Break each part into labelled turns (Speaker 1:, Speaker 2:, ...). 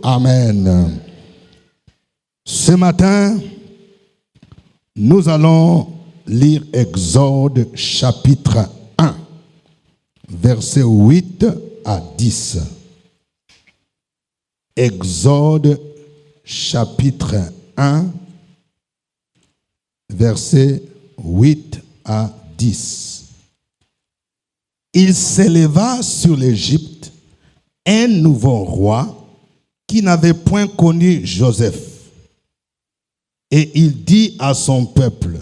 Speaker 1: Amen. Ce matin, nous allons lire Exode chapitre 1, versets 8 à 10. Exode chapitre 1, versets 8 à 10. Il s'éleva sur l'Égypte un nouveau roi qui n'avait point connu Joseph. Et il dit à son peuple,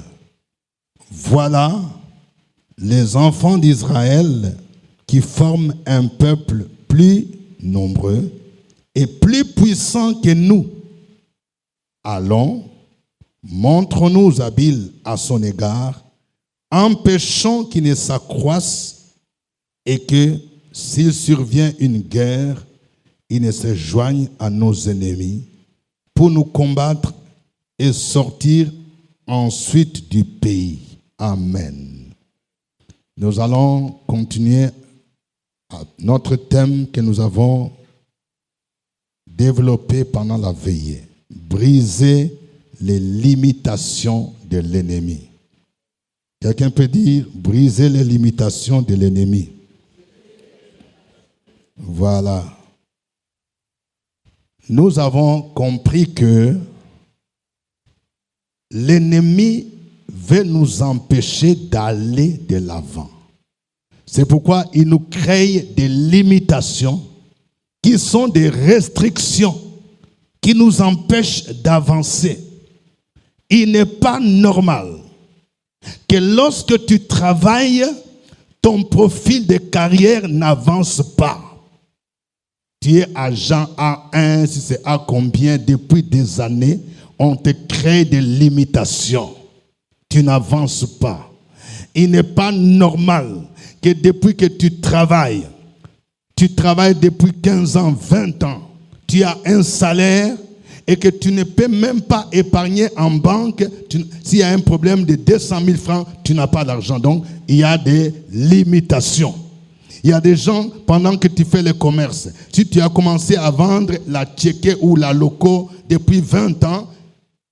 Speaker 1: voilà les enfants d'Israël qui forment un peuple plus nombreux et plus puissant que nous. Allons, montrons-nous habiles à son égard, empêchons qu'il ne s'accroisse et que, s'il survient une guerre, il ne se joigne à nos ennemis pour nous combattre et sortir ensuite du pays. Amen. Nous allons continuer à notre thème que nous avons développé pendant la veillée. Briser les limitations de l'ennemi. Quelqu'un peut dire briser les limitations de l'ennemi. Voilà. Nous avons compris que l'ennemi veut nous empêcher d'aller de l'avant. C'est pourquoi il nous crée des limitations qui sont des restrictions qui nous empêchent d'avancer. Il n'est pas normal que lorsque tu travailles, ton profil de carrière n'avance pas. Tu es agent A1, si c'est A combien, depuis des années, on te crée des limitations. Tu n'avances pas. Il n'est pas normal que depuis que tu travailles depuis 15 ans, 20 ans, tu as un salaire et que tu ne peux même pas épargner en banque. S'il y a un problème de 200 000 francs, tu n'as pas d'argent. Donc, il y a des limitations. Il y a des gens, pendant que tu fais le commerce, si tu as commencé à vendre la tchéké ou la loco depuis 20 ans,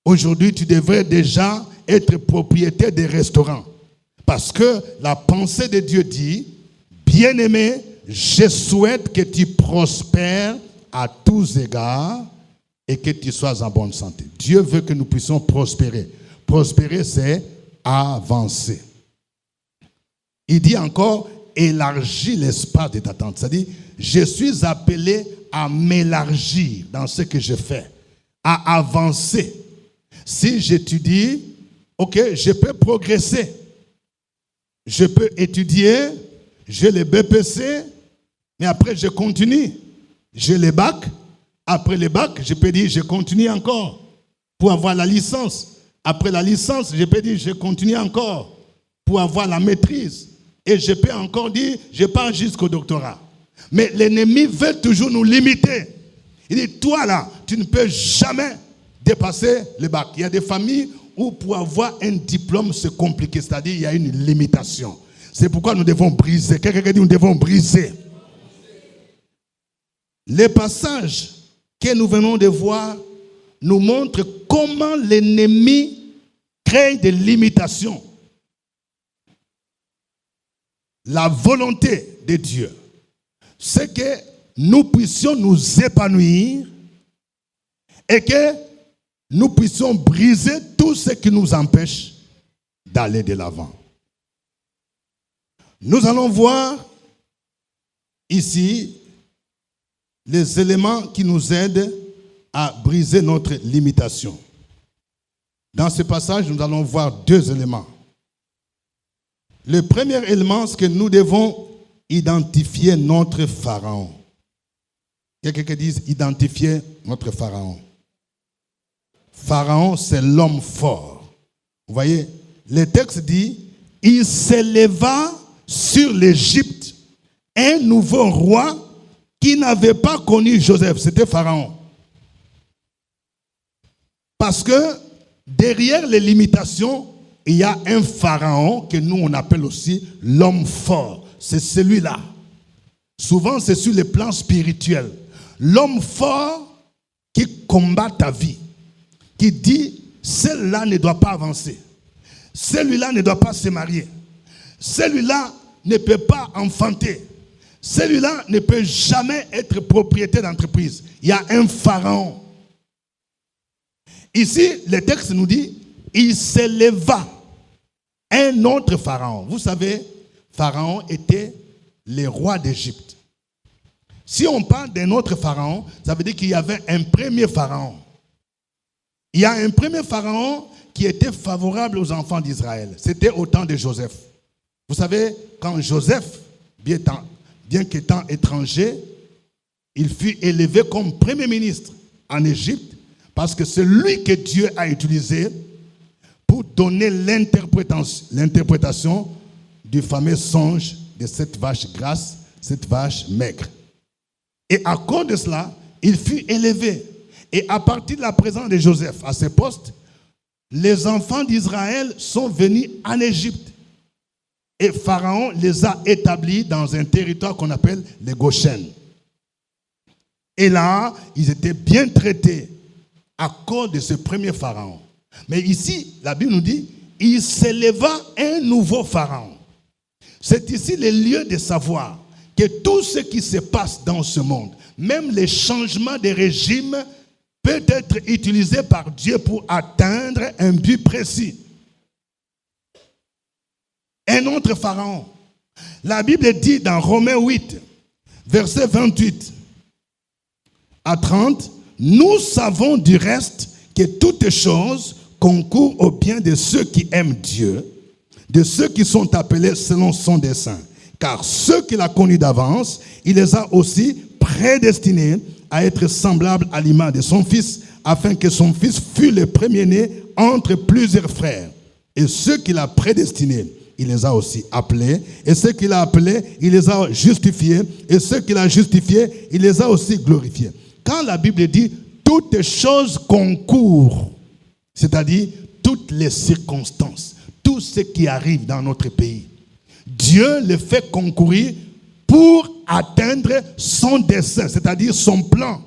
Speaker 1: aujourd'hui, tu devrais déjà être propriétaire des restaurants. Parce que la pensée de Dieu dit, bien-aimé, je souhaite que tu prospères à tous égards et que tu sois en bonne santé. Dieu veut que nous puissions prospérer. Prospérer, c'est avancer. Il dit encore, élargis l'espace de ta tente. C'est-à-dire, je suis appelé à m'élargir dans ce que je fais, à avancer. Si j'étudie, ok, je peux progresser. Je peux étudier, j'ai le BPC, mais après je continue. J'ai le bac, après le bac, je peux dire je continue encore pour avoir la licence. Après la licence, je peux dire je continue encore pour avoir la maîtrise. Et je peux encore dire, je pars jusqu'au doctorat. Mais l'ennemi veut toujours nous limiter. Il dit, toi là, tu ne peux jamais dépasser le bac. Il y a des familles où pour avoir un diplôme, c'est compliqué. C'est-à-dire, il y a une limitation. C'est pourquoi nous devons briser. Quelqu'un dit, nous devons briser. Les passages que nous venons de voir nous montrent comment l'ennemi crée des limitations. La volonté de Dieu, c'est que nous puissions nous épanouir et que nous puissions briser tout ce qui nous empêche d'aller de l'avant. Nous allons voir ici les éléments qui nous aident à briser notre limitation. Dans ce passage, nous allons voir deux éléments. Le premier élément, c'est que nous devons identifier notre pharaon. Quelqu'un qui dit identifier notre pharaon. Pharaon, c'est l'homme fort. Vous voyez, le texte dit, il s'éleva sur l'Égypte un nouveau roi qui n'avait pas connu Joseph. C'était Pharaon. Parce que derrière les limitations, il y a un pharaon que nous on appelle aussi l'homme fort. C'est celui-là. Souvent c'est sur le plan spirituel. L'homme fort combat ta vie, qui dit celle-là ne doit pas avancer, celui-là ne doit pas se marier, celui-là ne peut pas enfanter, celui-là ne peut jamais être propriétaire d'entreprise. Il y a un pharaon. Ici, le texte nous dit, il s'éleva un autre pharaon. Vous savez, Pharaon était le roi d'Égypte. Si on parle d'un autre pharaon, ça veut dire qu'il y avait un premier pharaon. Il y a un premier pharaon qui était favorable aux enfants d'Israël. C'était au temps de Joseph. Vous savez, quand Joseph, bien qu'étant étranger, il fut élevé comme premier ministre en Égypte parce que c'est lui que Dieu a utilisé pour donner l'interprétation du fameux songe de cette vache grasse, cette vache maigre. Et à cause de cela, il fut élevé. Et à partir de la présence de Joseph à ce poste, les enfants d'Israël sont venus en Égypte. Et Pharaon les a établis dans un territoire qu'on appelle les Goshen. Et là, ils étaient bien traités à cause de ce premier pharaon. Mais ici, la Bible nous dit, il s'éleva un nouveau pharaon. C'est ici le lieu de savoir que tout ce qui se passe dans ce monde, même les changements de régime, peut être utilisé par Dieu pour atteindre un but précis. Un autre pharaon. La Bible dit dans Romains 8, verset 28 à 30, nous savons du reste que toutes choses concourent au bien de ceux qui aiment Dieu, de ceux qui sont appelés selon son dessein. Car ceux qu'il a connus d'avance, il les a aussi prédestinés à être semblables à l'image de son fils, afin que son fils fût le premier-né entre plusieurs frères. Et ceux qu'il a prédestinés, il les a aussi appelés. Et ceux qu'il a appelés, il les a justifiés. Et ceux qu'il a justifiés, il les a aussi glorifiés. Quand la Bible dit toutes choses concourent, c'est-à-dire toutes les circonstances, tout ce qui arrive dans notre pays, Dieu le fait concourir pour atteindre son dessein, c'est-à-dire son plan.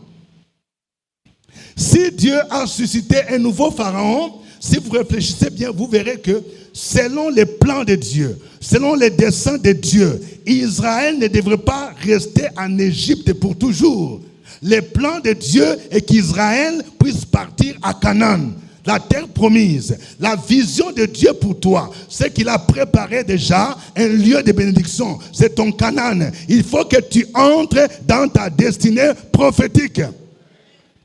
Speaker 1: Si Dieu a suscité un nouveau pharaon, si vous réfléchissez bien, vous verrez que selon les plans de Dieu, selon les desseins de Dieu, Israël ne devrait pas rester en Égypte pour toujours. Le plan de Dieu est qu'Israël puisse partir à Canaan, la terre promise. La vision de Dieu pour toi, c'est qu'il a préparé déjà un lieu de bénédiction. C'est ton Canaan. Il faut que tu entres dans ta destinée prophétique.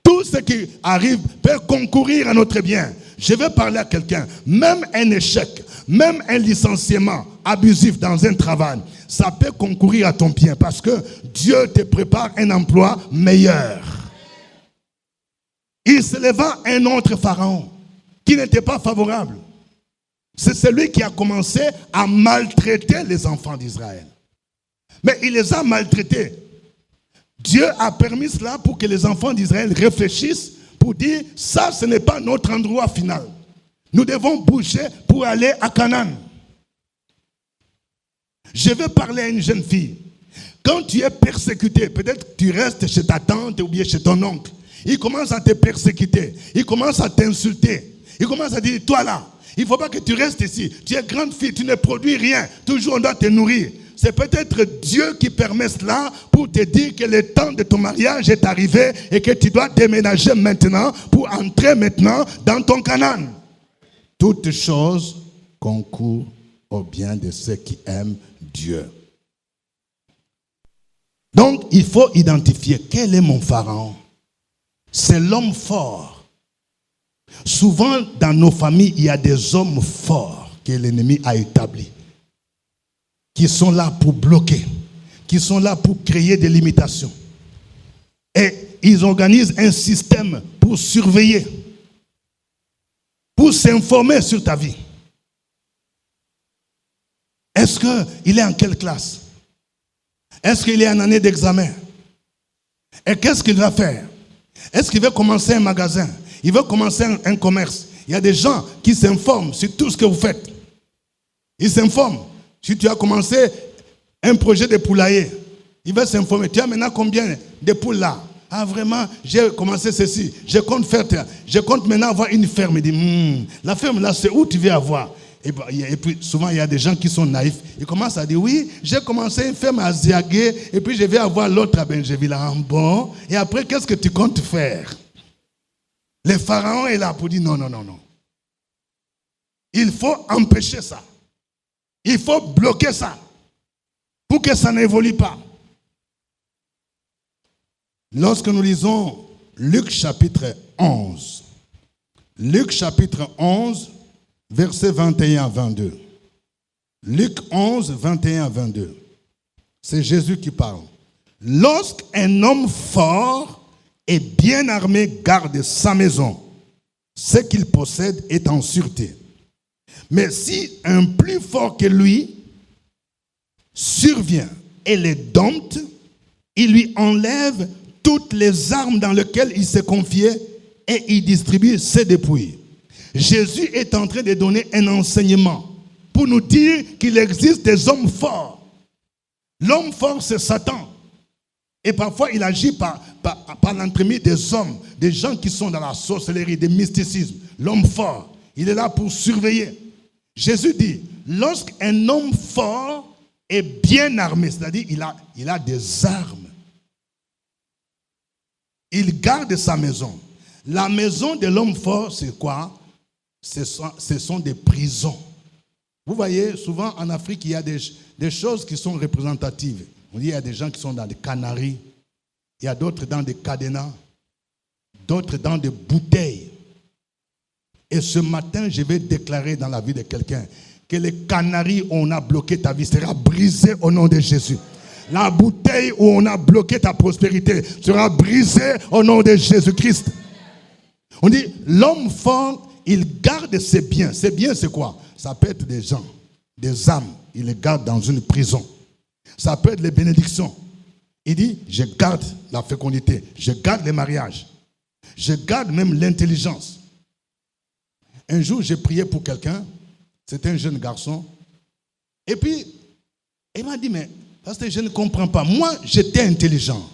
Speaker 1: Tout ce qui arrive peut concourir à notre bien. Je vais parler à quelqu'un. Même un échec, même un licenciement abusif dans un travail, ça peut concourir à ton bien parce que Dieu te prépare un emploi meilleur. Il se leva un autre pharaon qui n'était pas favorable. C'est celui qui a commencé à maltraiter les enfants d'Israël. Mais il les a maltraités. Dieu a permis cela pour que les enfants d'Israël réfléchissent pour dire, ça ce n'est pas notre endroit final. Nous devons bouger pour aller à Canaan. Je vais parler à une jeune fille. Quand tu es persécuté, peut-être que tu restes chez ta tante ou bien chez ton oncle. Il commence à te persécuter. Il commence à t'insulter. Il commence à dire, toi là, il ne faut pas que tu restes ici. Tu es grande fille, tu ne produis rien. Toujours on doit te nourrir. C'est peut-être Dieu qui permet cela pour te dire que le temps de ton mariage est arrivé et que tu dois déménager maintenant pour entrer maintenant dans ton Canaan. Toutes choses concourent au bien de ceux qui aiment Dieu. Donc, il faut identifier quel est mon pharaon. C'est l'homme fort. Souvent, dans nos familles, il y a des hommes forts que l'ennemi a établis, qui sont là pour bloquer, qui sont là pour créer des limitations. Et ils organisent un système pour surveiller, pour s'informer sur ta vie. Est-ce qu'il est en quelle classe? Est-ce qu'il est en année d'examen? Et qu'est-ce qu'il va faire? Est-ce qu'il veut commencer un magasin? Il veut commencer un commerce? Il y a des gens qui s'informent sur tout ce que vous faites. Ils s'informent. Si tu as commencé un projet de poulailler, il va s'informer. Tu as maintenant combien de poules là? Ah vraiment, j'ai commencé ceci, je compte maintenant avoir une ferme. Il dit, la ferme là, c'est où tu veux avoir? Et puis souvent il y a des gens qui sont naïfs. Ils commencent à dire, oui, j'ai commencé une ferme à Ziagué, et puis je vais avoir l'autre à Benjeville. Bon, et après qu'est-ce que tu comptes faire? Le pharaon est là pour dire, non. Il faut empêcher ça. Il faut bloquer ça, pour que ça n'évolue pas. Lorsque nous lisons Luc chapitre 11, Luc chapitre 11, versets 21 à 22. Luc 11, 21 à 22. C'est Jésus qui parle. Lorsqu'un homme fort et bien armé garde sa maison, ce qu'il possède est en sûreté. Mais si un plus fort que lui survient et les dompte, il lui enlève toutes les armes dans lesquelles il s'est confié et il distribue ses dépouilles. Jésus est en train de donner un enseignement pour nous dire qu'il existe des hommes forts. L'homme fort, c'est Satan. Et parfois, il agit par l'entremise des hommes, des gens qui sont dans la sorcellerie, des mysticismes. L'homme fort, il est là pour surveiller. Jésus dit, lorsqu'un homme fort est bien armé, c'est-à-dire il a des armes, il garde sa maison. La maison de l'homme fort, c'est quoi? Ce sont des prisons. Vous voyez, souvent en Afrique, il y a des choses qui sont représentatives. On dit il y a des gens qui sont dans des canaries, il y a d'autres dans des cadenas, d'autres dans des bouteilles. Et ce matin, je vais déclarer dans la vie de quelqu'un que les canaries où on a bloqué ta vie sera brisée au nom de Jésus. La bouteille où on a bloqué ta prospérité sera brisée au nom de Jésus-Christ. On dit, l'homme fort, il garde ses biens. Ses biens, c'est quoi? Ça peut être des gens, des âmes. Il les garde dans une prison. Ça peut être les bénédictions. Il dit, je garde la fécondité. Je garde les mariages. Je garde même l'intelligence. Un jour, j'ai prié pour quelqu'un. C'était un jeune garçon. Et puis, il m'a dit, mais parce que je ne comprends pas. Moi, j'étais intelligent.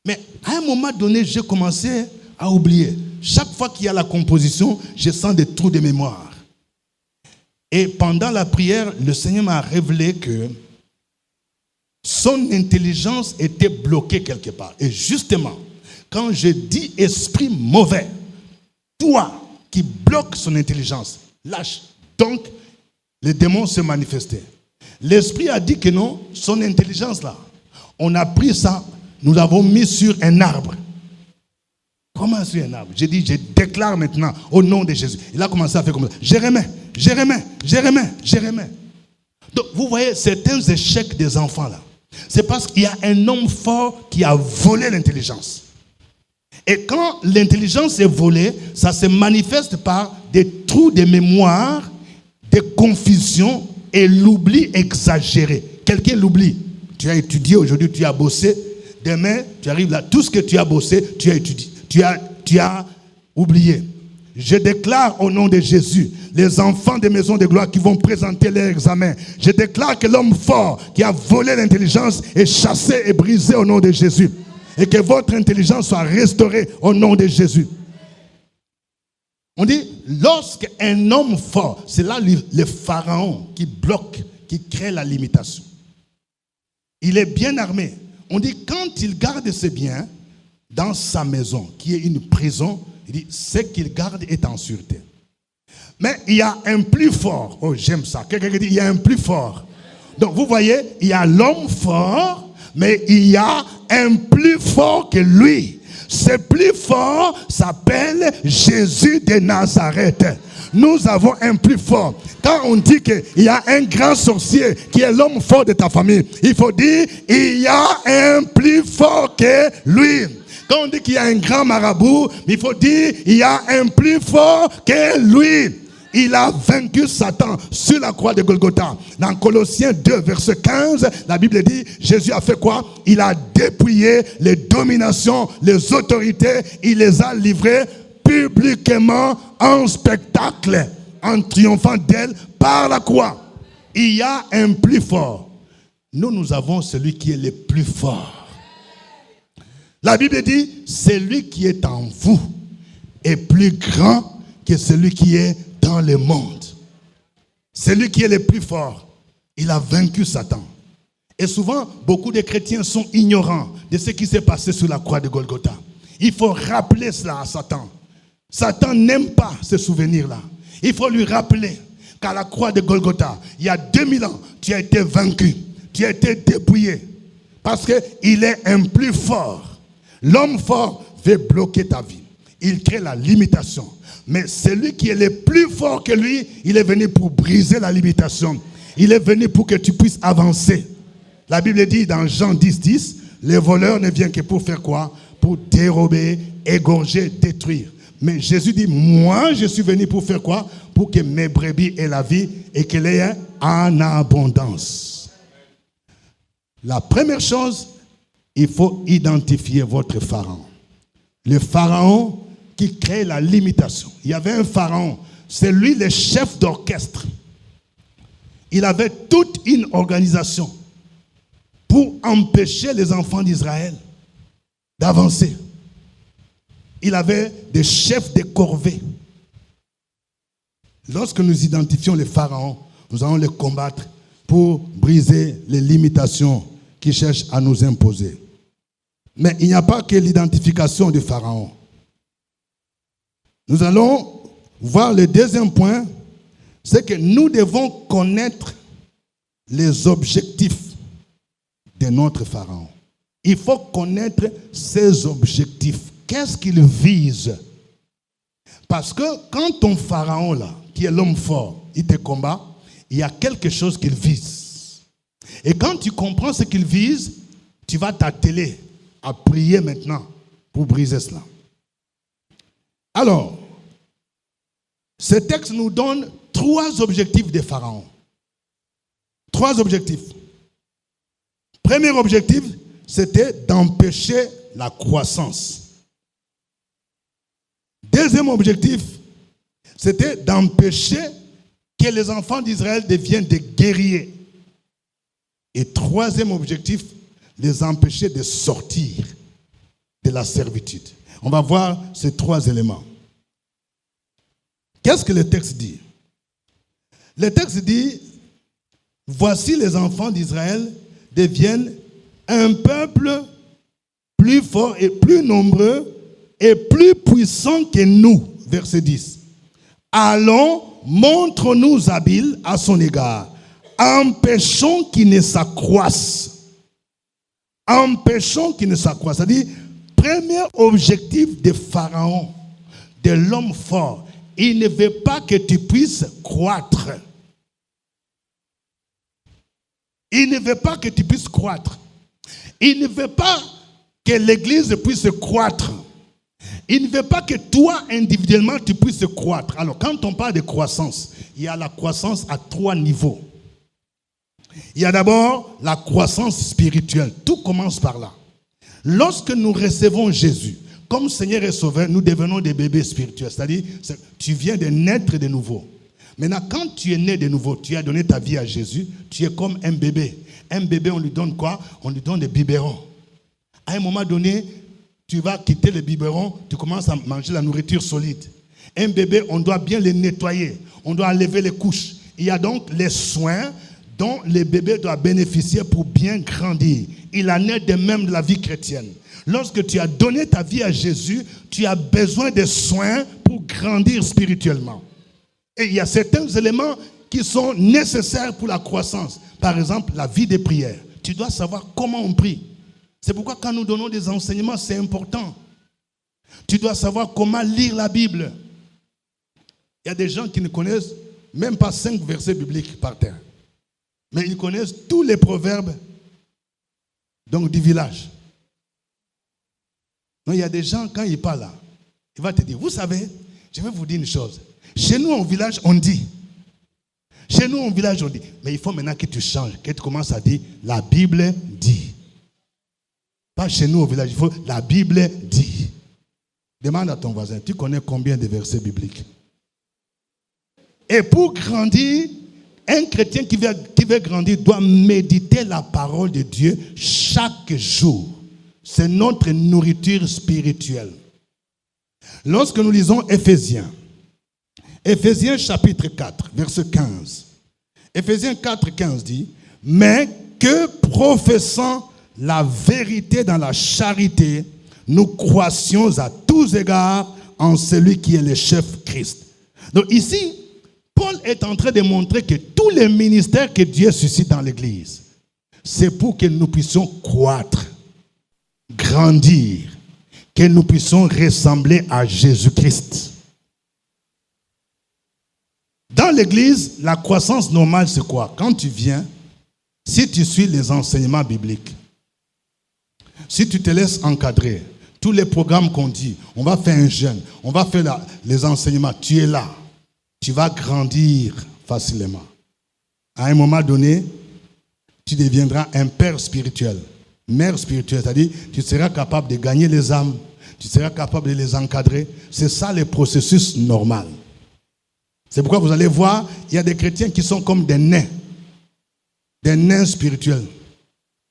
Speaker 1: Mais à un moment donné, j'ai commencé à oublier. Chaque fois qu'il y a la composition, je sens des trous de mémoire. Et pendant la prière, le Seigneur m'a révélé que son intelligence était bloquée quelque part. Et justement, quand je dis esprit mauvais, toi qui bloques son intelligence, lâche. Donc, les démons se manifestaient. L'esprit a dit que non, son intelligence là, on a pris ça, nous l'avons mis sur un arbre. Comment sur un arbre? J'ai dit, je déclare maintenant au nom de Jésus. Il a commencé à faire comme ça. Je remets. Donc, vous voyez, certains échecs des enfants là, c'est parce qu'il y a un homme fort qui a volé l'intelligence. Et quand l'intelligence est volée, ça se manifeste par des trous de mémoire, des confusions et l'oubli exagéré. Quelqu'un l'oublie. Tu as étudié aujourd'hui, tu as bossé. Demain, tu arrives là, tout ce que tu as bossé, tu as étudié. Tu as oublié. Je déclare au nom de Jésus, les enfants des maisons de gloire qui vont présenter leur examen. Je déclare que l'homme fort qui a volé l'intelligence est chassé et brisé au nom de Jésus. Et que votre intelligence soit restaurée au nom de Jésus. On dit, lorsqu'un homme fort, c'est là le pharaon qui bloque, qui crée la limitation. Il est bien armé. On dit, quand il garde ses biens dans sa maison, qui est une prison, il dit, ce qu'il garde est en sûreté. Mais il y a un plus fort. Oh, j'aime ça. Quelqu'un dit, il y a un plus fort. Donc, vous voyez, il y a l'homme fort, mais il y a un plus fort que lui. Ce plus fort s'appelle Jésus de Nazareth. Nous avons un plus fort. Quand on dit qu'il y a un grand sorcier qui est l'homme fort de ta famille, il faut dire il y a un plus fort que lui. Quand on dit qu'il y a un grand marabout, il faut dire il y a un plus fort que lui. Il a vaincu Satan sur la croix de Golgotha. Dans Colossiens 2, verset 15, la Bible dit, Jésus a fait quoi? Il a dépouillé les dominations, les autorités. Il les a livrées publiquement en spectacle, en triomphant d'elles par la croix. Il y a un plus fort. Nous avons celui qui est le plus fort. La Bible dit, celui qui est en vous est plus grand que celui qui est dans le monde. Celui qui est le plus fort, il a vaincu Satan. Et souvent, beaucoup de chrétiens sont ignorants de ce qui s'est passé sur la croix de Golgotha. Il faut rappeler cela à Satan. Satan n'aime pas ce souvenir-là. Il faut lui rappeler qu'à la croix de Golgotha, il y a 2000 ans, tu as été vaincu, tu as été dépouillé. Parce qu'il est un plus fort. L'homme fort veut bloquer ta vie. Il crée la limitation. Mais celui qui est le plus fort que lui, il est venu pour briser la limitation. Il est venu pour que tu puisses avancer. La Bible dit dans Jean 10, 10, les voleurs ne viennent que pour faire quoi? Pour dérober, égorger, détruire. Mais Jésus dit, moi je suis venu pour faire quoi? Pour que mes brebis aient la vie et qu'elle ait en abondance. La première chose, il faut identifier votre pharaon. Le pharaon qui crée la limitation. Il y avait un pharaon, c'est lui le chef d'orchestre. Il avait toute une organisation pour empêcher les enfants d'Israël d'avancer. Il avait des chefs de corvée. Lorsque nous identifions les pharaons, nous allons les combattre pour briser les limitations qui cherchent à nous imposer. Mais il n'y a pas que l'identification du pharaon. Nous allons voir le deuxième point, c'est que nous devons connaître les objectifs de notre pharaon. Il faut connaître ses objectifs. Qu'est-ce qu'il vise? Parce que quand ton pharaon, là, qui est l'homme fort, il te combat, il y a quelque chose qu'il vise. Et quand tu comprends ce qu'il vise, tu vas t'atteler à prier maintenant pour briser cela. Alors, ce texte nous donne 3 objectifs des pharaons. 3 objectifs. Premier objectif, c'était d'empêcher la croissance. Deuxième objectif, c'était d'empêcher que les enfants d'Israël deviennent des guerriers. Et troisième objectif, les empêcher de sortir de la servitude. On va voir ces 3 éléments. Qu'est-ce que le texte dit? Le texte dit, voici les enfants d'Israël deviennent un peuple plus fort et plus nombreux et plus puissant que nous. Verset 10. Allons, montre-nous habiles à son égard. Empêchons qu'ils ne s'accroissent. Empêchons qu'ils ne s'accroissent. C'est-à-dire, premier objectif de Pharaon, de l'homme fort, il ne veut pas que tu puisses croître. Il ne veut pas que tu puisses croître. Il ne veut pas que l'Église puisse croître. Il ne veut pas que toi, individuellement, tu puisses croître. Alors, quand on parle de croissance, il y a la croissance à 3 niveaux. Il y a d'abord la croissance spirituelle. Tout commence par là. Lorsque nous recevons Jésus comme Seigneur et Sauveur, nous devenons des bébés spirituels. C'est-à-dire, tu viens de naître de nouveau. Maintenant, quand tu es né de nouveau, tu as donné ta vie à Jésus, tu es comme un bébé. Un bébé, on lui donne quoi? On lui donne des biberons. À un moment donné, tu vas quitter le biberon, tu commences à manger la nourriture solide. Un bébé, on doit bien le nettoyer. On doit enlever les couches. Il y a donc les soins dont le bébé doit bénéficier pour bien grandir. Il en est de même de la vie chrétienne. Lorsque tu as donné ta vie à Jésus, tu as besoin de soins pour grandir spirituellement. Et il y a certains éléments qui sont nécessaires pour la croissance. Par exemple, la vie de prière. Tu dois savoir comment on prie. C'est pourquoi quand nous donnons des enseignements, c'est important. Tu dois savoir comment lire la Bible. Il y a des gens qui ne connaissent même pas 5 versets bibliques par terre. Mais ils connaissent tous les proverbes donc, du village. Donc, il y a des gens, quand ils parlent là, ils vont te dire, vous savez, je vais vous dire une chose. Chez nous, au village, on dit. Chez nous, au village, on dit. Mais il faut maintenant que tu changes, que tu commences à dire, la Bible dit. Pas chez nous, au village, il faut, la Bible dit. Demande à ton voisin, tu connais combien de versets bibliques? Et pour grandir, un chrétien qui veut grandir doit méditer la parole de Dieu chaque jour. c'est notre nourriture spirituelle. Lorsque nous lisons Éphésiens chapitre 4, verset 15. Éphésiens 4, 15 dit, « Mais que professant la vérité dans la charité, nous croissions à tous égards en celui qui est le chef Christ. » Donc ici, Paul est en train de montrer que tous les ministères que Dieu suscite dans l'Église, c'est pour que nous puissions croître, grandir, que nous puissions ressembler à Jésus-Christ. Dans l'Église, la croissance normale, c'est quoi? Quand tu viens, si tu suis les enseignements bibliques, si tu te laisses encadrer, tous les programmes qu'on dit, on va faire un jeûne, on va faire les enseignements, tu es là, tu vas grandir facilement. À un moment donné, tu deviendras un père spirituel, mère spirituelle, c'est-à-dire tu seras capable de gagner les âmes, tu seras capable de les encadrer. C'est ça le processus normal. C'est pourquoi vous allez voir, il y a des chrétiens qui sont comme des nains spirituels.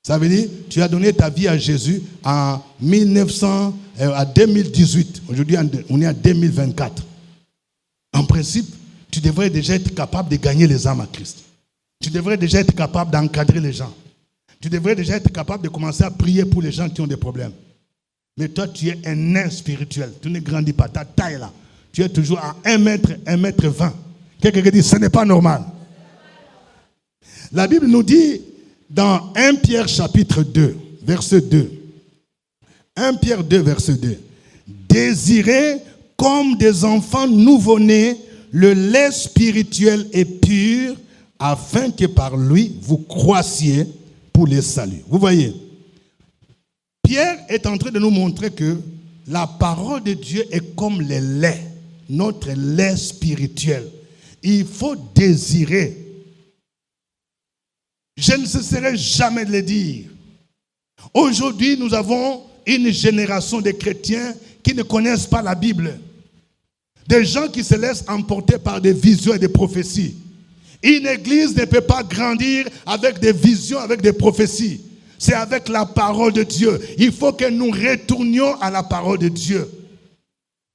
Speaker 1: Ça veut dire, tu as donné ta vie à Jésus en 2018. Aujourd'hui, on est en 2024. En principe, tu devrais déjà être capable de gagner les âmes à Christ. Tu devrais déjà être capable d'encadrer les gens. Tu devrais déjà être capable de commencer à prier pour les gens qui ont des problèmes. Mais toi, tu es un nain spirituel. Tu ne grandis pas. Ta taille là. Tu es toujours à 1 mètre 20. Quelqu'un qui dit, ce n'est pas normal. La Bible nous dit, dans 1 Pierre chapitre 2, verset 2. 1 Pierre 2, verset 2. Désirez comme des enfants nouveau-nés le lait spirituel et pur, afin que par lui vous croissiez pour les saluts. Vous voyez, Pierre est en train de nous montrer que la parole de Dieu est comme le lait, notre lait spirituel. Il faut désirer. Je ne cesserai jamais de le dire. Aujourd'hui, nous avons une génération de chrétiens qui ne connaissent pas la Bible. Des gens qui se laissent emporter par des visions et des prophéties. Une église ne peut pas grandir avec des visions, avec des prophéties. C'est avec la parole de Dieu. Il faut que nous retournions à la parole de Dieu.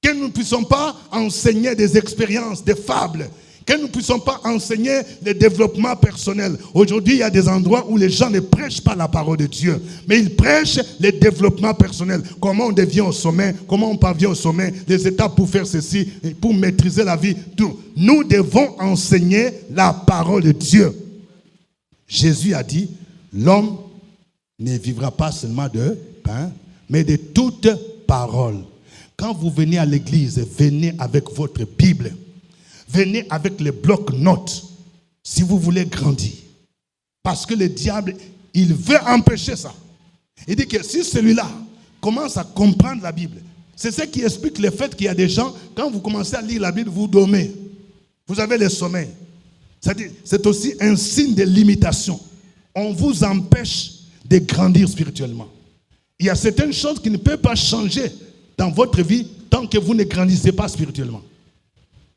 Speaker 1: Que nous ne puissions pas enseigner des expériences, des fables. Que nous ne puissions pas enseigner le développement personnel. Aujourd'hui, il y a des endroits où les gens ne prêchent pas la parole de Dieu. Mais ils prêchent le développement personnel. Comment on devient au sommet, comment on parvient au sommet, les étapes pour faire ceci, pour maîtriser la vie. Tout. Nous devons enseigner la parole de Dieu. Jésus a dit, l'homme ne vivra pas seulement de pain, mais de toute parole. Quand vous venez à l'église, venez avec votre Bible. Venez avec les blocs-notes si vous voulez grandir. Parce que le diable, il veut empêcher ça. Il dit que si celui-là commence à comprendre la Bible, c'est ce qui explique le fait qu'il y a des gens, quand vous commencez à lire la Bible, vous dormez. Vous avez le sommeil. C'est aussi un signe de limitation. On vous empêche de grandir spirituellement. Il y a certaines choses qui ne peuvent pas changer dans votre vie tant que vous ne grandissez pas spirituellement.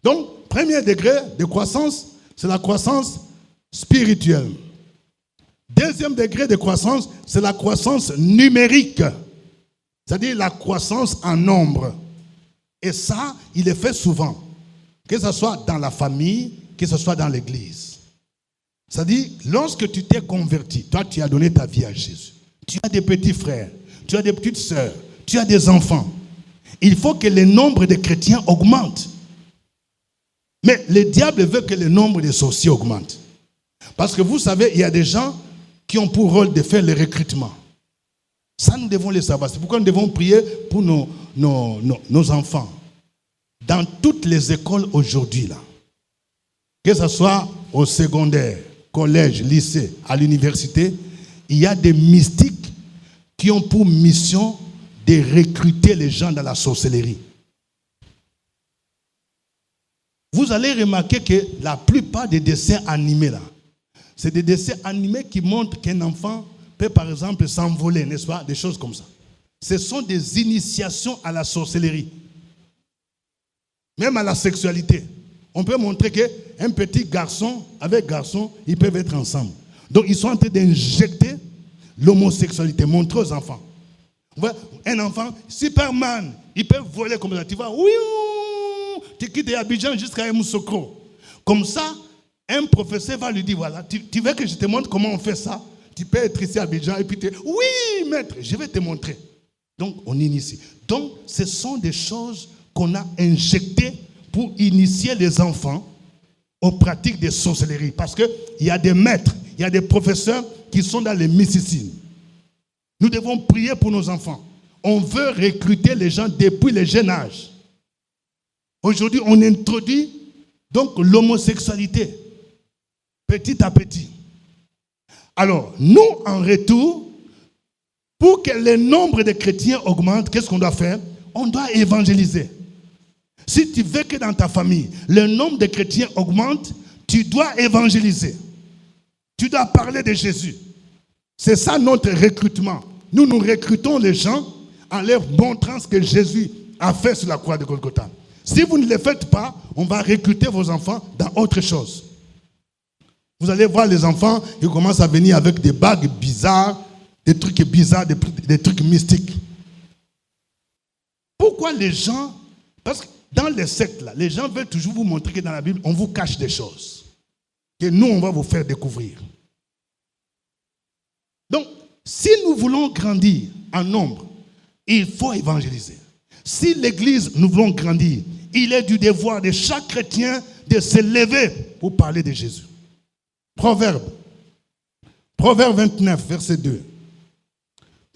Speaker 1: Donc, premier degré de croissance, c'est la croissance spirituelle. Deuxième degré de croissance, c'est la croissance numérique. C'est-à-dire la croissance en nombre. Et ça, il est fait souvent. Que ce soit dans la famille, que ce soit dans l'église. C'est-à-dire, lorsque tu t'es converti, toi tu as donné ta vie à Jésus. Tu as des petits frères, tu as des petites sœurs, tu as des enfants. Il faut que le nombre de chrétiens augmente. Mais le diable veut que le nombre de sorciers augmente. Parce que vous savez, il y a des gens qui ont pour rôle de faire le recrutement. Ça, nous devons le savoir. C'est pourquoi nous devons prier pour nos enfants. Dans toutes les écoles aujourd'hui, là, que ce soit au secondaire, collège, lycée, à l'université, il y a des mystiques qui ont pour mission de recruter les gens dans la sorcellerie. Vous allez remarquer que la plupart des dessins animés là, c'est des dessins animés qui montrent qu'un enfant peut par exemple s'envoler, n'est-ce pas? Des choses comme ça. Ce sont des initiations à la sorcellerie. Même à la sexualité. On peut montrer qu'un petit garçon avec garçon, ils peuvent être ensemble. Donc ils sont en train d'injecter l'homosexualité, montrer aux enfants. Un enfant, Superman, il peut voler comme ça. Tu vas, oui, tu quittes Abidjan jusqu'à Yamoussoukro. Comme ça, un professeur va lui dire, voilà, tu veux que je te montre comment on fait ça? Tu peux être ici à Abidjan et puis tu dis, oui, maître, je vais te montrer. Donc, on initie. Donc, ce sont des choses qu'on a injectées pour initier les enfants aux pratiques de sorcellerie. Parce qu'il y a des maîtres, il y a des professeurs qui sont dans les mysticismes. Nous devons prier pour nos enfants. On veut recruter les gens depuis le jeune âge. Aujourd'hui, on introduit donc l'homosexualité petit à petit. Alors, nous, en retour, pour que le nombre de chrétiens augmente, qu'est-ce qu'on doit faire? On doit évangéliser. Si tu veux que dans ta famille, le nombre de chrétiens augmente, tu dois évangéliser. Tu dois parler de Jésus. C'est ça notre recrutement. Nous recrutons les gens en leur montrant ce que Jésus a fait sur la croix de Golgotha. Si vous ne le faites pas, on va recruter vos enfants dans autre chose. Vous allez voir les enfants, ils commencent à venir avec des bagues bizarres, des trucs bizarres, des trucs mystiques. Pourquoi les gens... Parce que dans les sectes, là, les gens veulent toujours vous montrer que dans la Bible, on vous cache des choses. Que nous, on va vous faire découvrir. Donc, si nous voulons grandir en nombre, il faut évangéliser. Si l'Église, nous voulons grandir, il est du devoir de chaque chrétien de se lever pour parler de Jésus. Proverbe 29, verset 2.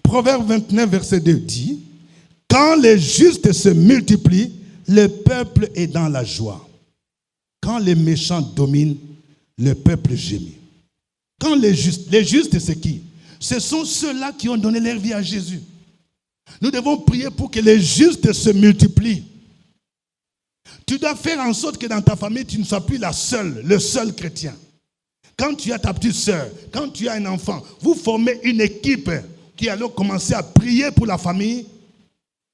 Speaker 1: Proverbe 29, verset 2 dit, « Quand les justes se multiplient, le peuple est dans la joie. Quand les méchants dominent, le peuple gémit. » Quand les justes, c'est qui? Ce sont ceux-là qui ont donné leur vie à Jésus. Nous devons prier pour que les justes se multiplient. Tu dois faire en sorte que dans ta famille, tu ne sois plus le seul chrétien. Quand tu as ta petite sœur, quand tu as un enfant, vous formez une équipe qui allons commencer à prier pour la famille.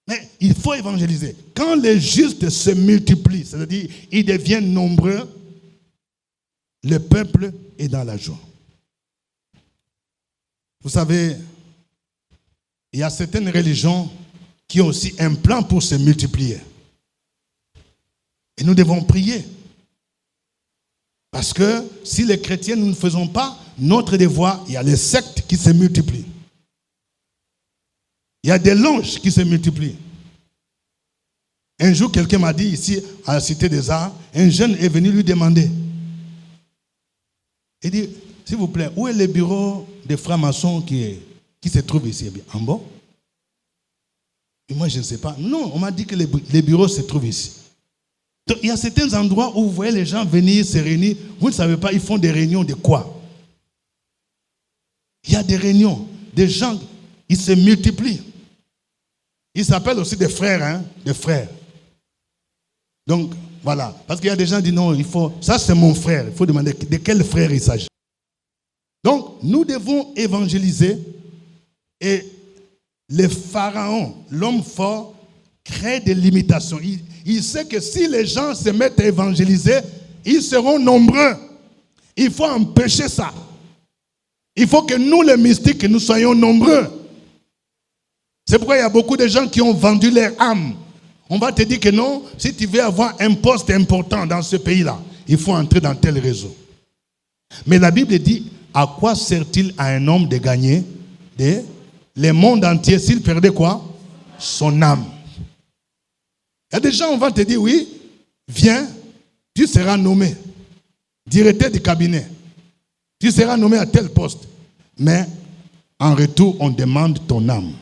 Speaker 1: Mais il faut évangéliser. Quand les justes se multiplient, c'est-à-dire ils deviennent nombreux, le peuple est dans la joie. Vous savez, il y a certaines religions qui ont aussi un plan pour se multiplier. Et nous devons prier. Parce que si les chrétiens, nous ne faisons pas notre devoir, il y a les sectes qui se multiplient. Il y a des loges qui se multiplient. Un jour, quelqu'un m'a dit ici, à la Cité des Arts, un jeune est venu lui demander. Il dit, s'il vous plaît, où est le bureau des francs-maçons qui se trouve ici? En bas? Et moi, je ne sais pas. Non, on m'a dit que les bureaux se trouvent ici. Donc, il y a certains endroits où vous voyez les gens venir se réunir. Vous ne savez pas, ils font des réunions de quoi? Il y a des réunions. Des gens, ils se multiplient. Ils s'appellent aussi des frères, hein? Des frères. Donc, voilà. Parce qu'il y a des gens qui disent non, ça c'est mon frère. Il faut demander de quel frère il s'agit. Donc, nous devons évangéliser. Et le pharaon, l'homme fort, crée des limitations. Il sait que si les gens se mettent à évangéliser, ils seront nombreux. Il faut empêcher ça. Il faut que nous, les mystiques, nous soyons nombreux. C'est pourquoi il y a beaucoup de gens qui ont vendu leur âme. On va te dire que non, si tu veux avoir un poste important dans ce pays-là, il faut entrer dans tel réseau. Mais la Bible dit, à quoi sert-il à un homme de gagner le monde entier s'il perdait quoi? Son âme. Il y a des gens, on va te dire, oui, viens, tu seras nommé directeur du cabinet. Tu seras nommé à tel poste. Mais en retour, on demande ton âme.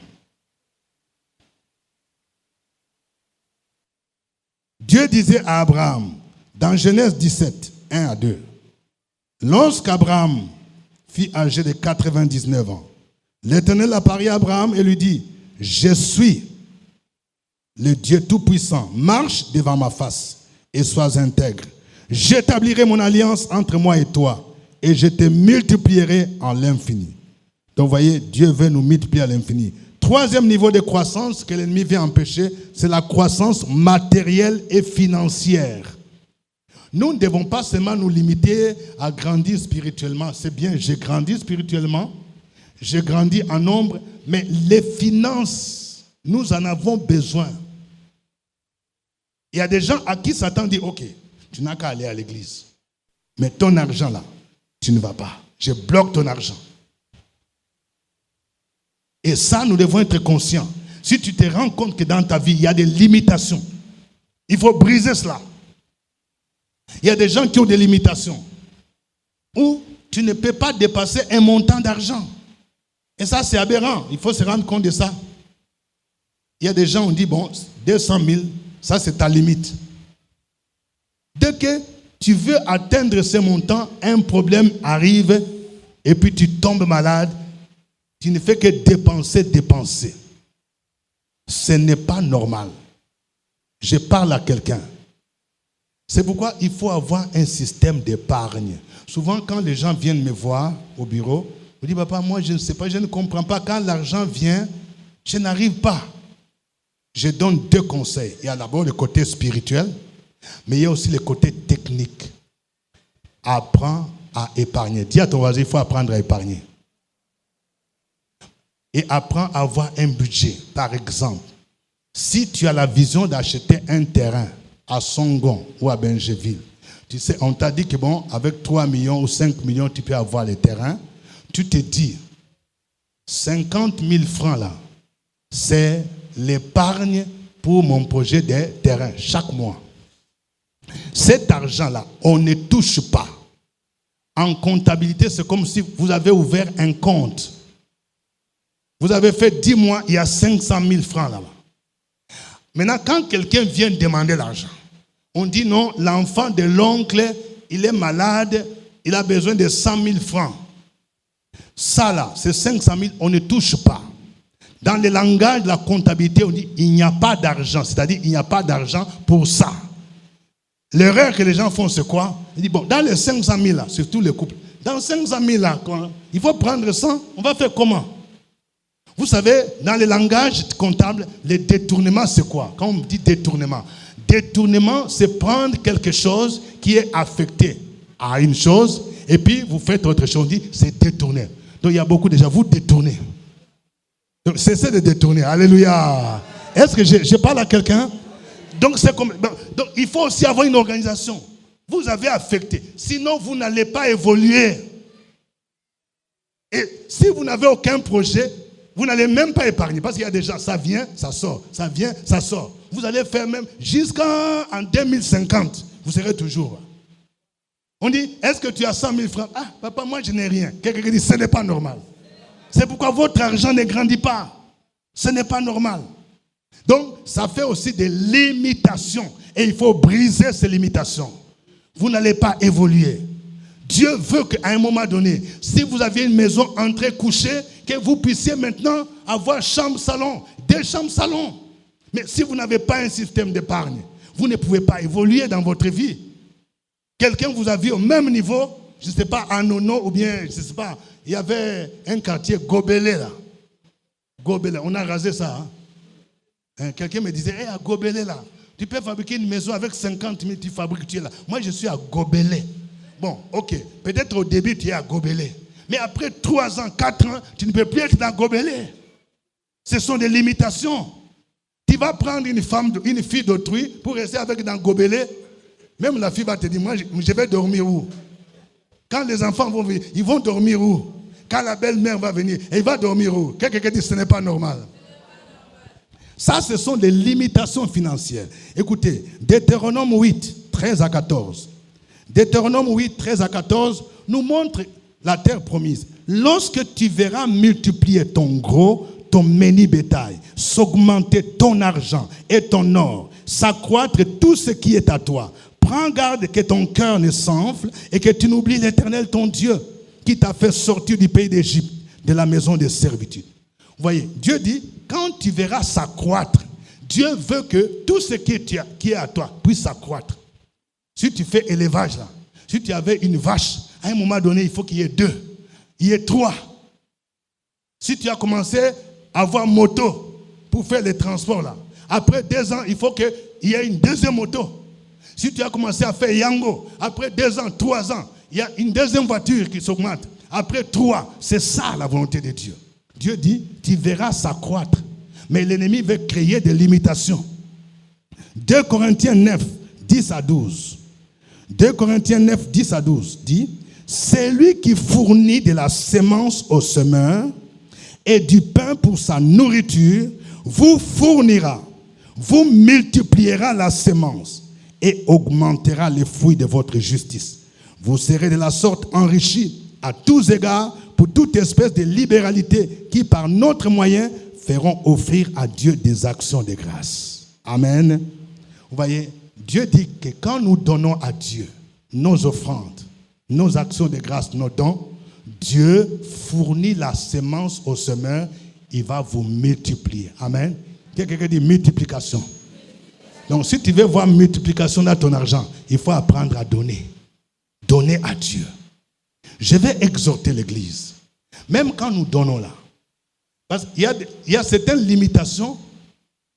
Speaker 1: Dieu disait à Abraham, dans Genèse 17, 1 à 2, lorsqu'Abraham fut âgé de 99 ans, l'Éternel apparut à Abraham et lui dit, je suis le Dieu Tout-Puissant, marche devant ma face et sois intègre. J'établirai mon alliance entre moi et toi et je te multiplierai en l'infini. Donc vous voyez, Dieu veut nous multiplier à l'infini. Troisième niveau de croissance que l'ennemi vient empêcher, c'est la croissance matérielle et financière. Nous ne devons pas seulement nous limiter à grandir spirituellement. C'est bien, j'ai grandi spirituellement, je grandis en nombre, mais les finances, nous en avons besoin. Il y a des gens à qui Satan dit, ok, tu n'as qu'à aller à l'église. Mais ton argent là, tu ne vas pas. Je bloque ton argent. Et ça, nous devons être conscients. Si tu te rends compte que dans ta vie, il y a des limitations, il faut briser cela. Il y a des gens qui ont des limitations où tu ne peux pas dépasser un montant d'argent. Et ça, c'est aberrant. Il faut se rendre compte de ça. Il y a des gens, on dit, bon, 200 000, ça c'est ta limite. Dès que tu veux atteindre ce montant, un problème arrive et puis tu tombes malade. Tu ne fais que dépenser. Ce n'est pas normal. Je parle à quelqu'un. C'est pourquoi il faut avoir un système d'épargne. Souvent, quand les gens viennent me voir au bureau, je dis, papa, moi je ne sais pas, je ne comprends pas. Quand l'argent vient, je n'arrive pas. Je donne 2 conseils. Il y a d'abord le côté spirituel, mais il y a aussi le côté technique. Apprends à épargner. Dis à ton voisin, il faut apprendre à épargner. Et apprends à avoir un budget. Par exemple, si tu as la vision d'acheter un terrain à Songon ou à Bengeville, tu sais, on t'a dit que bon, avec 3 millions ou 5 millions, tu peux avoir les terrains. Tu te dis, 50 000 francs là, c'est l'épargne pour mon projet de terrain chaque mois. Cet argent-là, on ne touche pas. En comptabilité, c'est comme si vous avez ouvert un compte. Vous avez fait 10 mois, il y a 500 000 francs là-bas. Maintenant, quand quelqu'un vient demander l'argent, on dit non, l'enfant de l'oncle, il est malade, il a besoin de 100 000 francs. Ça là, c'est 500 000, on ne touche pas. Dans le langage de la comptabilité, on dit il n'y a pas d'argent, c'est-à-dire il n'y a pas d'argent pour ça. L'erreur que les gens font, c'est quoi? Ils disent bon, dans les 500 000 là, surtout les couples, dans 500 000 là, il faut prendre 100, on va faire comment? Vous savez, dans le langage comptable, le détournement, c'est quoi? Quand on dit détournement, c'est prendre quelque chose qui est affecté à une chose, et puis vous faites autre chose, on dit c'est détourner. Donc il y a beaucoup de gens, vous détournez. Donc cessez de détourner. Alléluia. Est-ce que je parle à quelqu'un? Donc c'est comme. Donc il faut aussi avoir une organisation. Vous avez affecté. Sinon, vous n'allez pas évoluer. Et si vous n'avez aucun projet, vous n'allez même pas épargner. Parce qu'il y a des gens, ça vient, ça sort. Ça vient, ça sort. Vous allez faire même jusqu'en 2050. Vous serez toujours. On dit, est-ce que tu as 100 000 francs? Ah, papa, moi je n'ai rien. Quelqu'un dit, ce n'est pas normal. C'est pourquoi votre argent ne grandit pas. Ce n'est pas normal. Donc, ça fait aussi des limitations. Et il faut briser ces limitations. Vous n'allez pas évoluer. Dieu veut qu'à un moment donné, si vous aviez une maison entrée couchée, que vous puissiez maintenant avoir chambre-salon, 2 chambres-salon. Mais si vous n'avez pas un système d'épargne, vous ne pouvez pas évoluer dans votre vie. Quelqu'un vous a vu au même niveau, je ne sais pas, à Nono ou bien, je ne sais pas, il y avait un quartier Gobelé là. Gobelé, on a rasé ça. Quelqu'un me disait, à Gobelé là, tu peux fabriquer une maison avec 50 000, tu fabriques, tu es là. Moi je suis à Gobelé. Bon, ok, peut-être au début tu es à Gobelé. Mais après 3 ans, 4 ans, tu ne peux plus être dans Gobelé. Ce sont des limitations. Tu vas prendre une fille d'autrui pour rester avec dans Gobelé. Même la fille va te dire, moi je vais dormir où? Quand les enfants vont venir, ils vont dormir où? Quand la belle-mère va venir, elle va dormir où? Quelqu'un dit, ce n'est pas normal. Ça, ce sont des limitations financières. Écoutez, Deutéronome 8, 13 à 14. Deutéronome 8, 13 à 14 nous montre la terre promise. Lorsque tu verras multiplier ton gros, ton menu bétail, s'augmenter ton argent et ton or, s'accroître tout ce qui est à toi, prends garde que ton cœur ne s'enfle et que tu n'oublies l'Éternel ton Dieu qui t'a fait sortir du pays d'Égypte, de la maison de servitude. Vous voyez, Dieu dit, quand tu verras s'accroître, Dieu veut que tout ce qui est à toi puisse s'accroître. Si tu fais élevage là, si tu avais une vache, à un moment donné, il faut qu'il y ait 2, il y ait 3. Si tu as commencé à avoir moto pour faire les transports là, après 2 ans, il faut qu'il y ait une 2e moto. Si tu as commencé à faire Yango, après 2 ans, 3 ans, il y a une 2e voiture qui s'augmente. après 3. C'est ça la volonté de Dieu. Dieu dit, tu verras s'accroître. Mais l'ennemi veut créer des limitations. 2 Corinthiens 9, 10 à 12. 2 Corinthiens 9, 10 à 12 dit, c'est lui qui fournit de la sémence au semeur et du pain pour sa nourriture, vous fournira, vous multipliera la sémence et augmentera les fruits de votre justice. Vous serez de la sorte enrichis à tous égards pour toute espèce de libéralité qui, par notre moyen, feront offrir à Dieu des actions de grâce. Amen. Vous voyez, Dieu dit que quand nous donnons à Dieu nos offrandes, nos actions de grâce, nos dons, Dieu fournit la sémence au semeur, il va vous multiplier. Amen. Quelqu'un dit multiplication. Donc si tu veux voir multiplication dans ton argent, il faut apprendre à donner. Donner à Dieu. Je vais exhorter l'Église. Même quand nous donnons là. Parce qu'il y a certaines limitations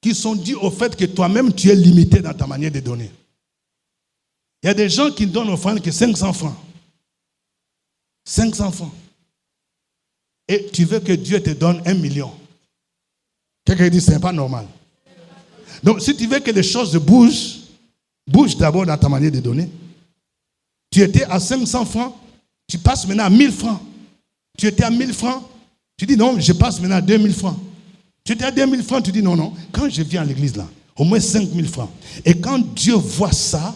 Speaker 1: qui sont dues au fait que toi-même tu es limité dans ta manière de donner. Il y a des gens qui donnent offrande que 500 francs. 500 francs. Et tu veux que Dieu te donne 1 million. Quelqu'un dit c'est pas normal. Donc si tu veux que les choses bougent, bouge d'abord dans ta manière de donner. Tu étais à 500 francs, tu passes maintenant à 1000 francs. Tu étais à 1000 francs, tu dis non, je passe maintenant à 2000 francs. Tu étais à 2000 francs, tu dis non, quand je viens à l'église là, au moins 5000 francs. Et quand Dieu voit ça,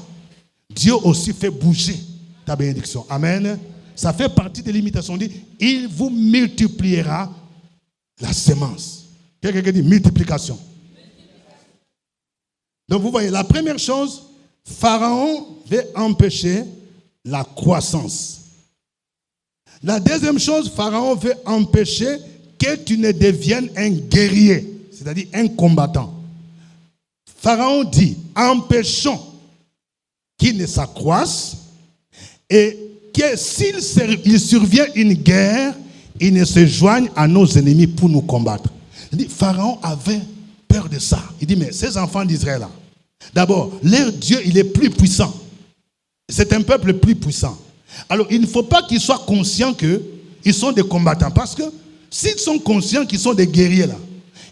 Speaker 1: Dieu aussi fait bouger ta bénédiction. Amen. Ça fait partie des limitations. On dit, il vous multipliera la sémence. Quelqu'un dit multiplication. Donc vous voyez, la première chose, Pharaon veut empêcher la croissance. La deuxième chose, Pharaon veut empêcher que tu ne deviennes un guerrier, c'est-à-dire un combattant. Pharaon dit, empêchons qu'il ne s'accroisse et que s'il survient une guerre, il ne se joigne à nos ennemis pour nous combattre. Il dit, Pharaon avait peur de ça. Il dit, mais ces enfants d'Israël là, d'abord, leur Dieu, il est plus puissant. C'est un peuple plus puissant. Alors, il ne faut pas qu'ils soient conscients qu'ils sont des combattants. Parce que s'ils sont conscients qu'ils sont des guerriers là,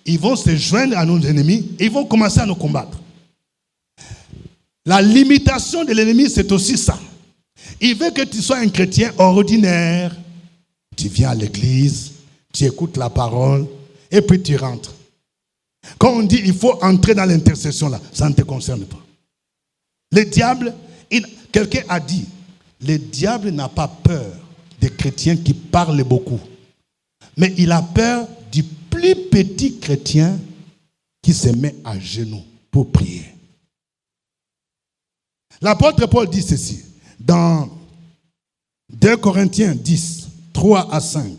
Speaker 1: ils vont se joindre à nos ennemis et ils vont commencer à nous combattre. La limitation de l'ennemi, c'est aussi ça. Il veut que tu sois un chrétien ordinaire. Tu viens à l'église, tu écoutes la parole et puis tu rentres. Quand on dit il faut entrer dans l'intercession là, ça ne te concerne pas. Le diable, quelqu'un a dit, le diable n'a pas peur des chrétiens qui parlent beaucoup. Mais il a peur du plus petit chrétien qui se met à genoux pour prier. L'apôtre Paul dit ceci dans 2 Corinthiens 10, 3 à 5.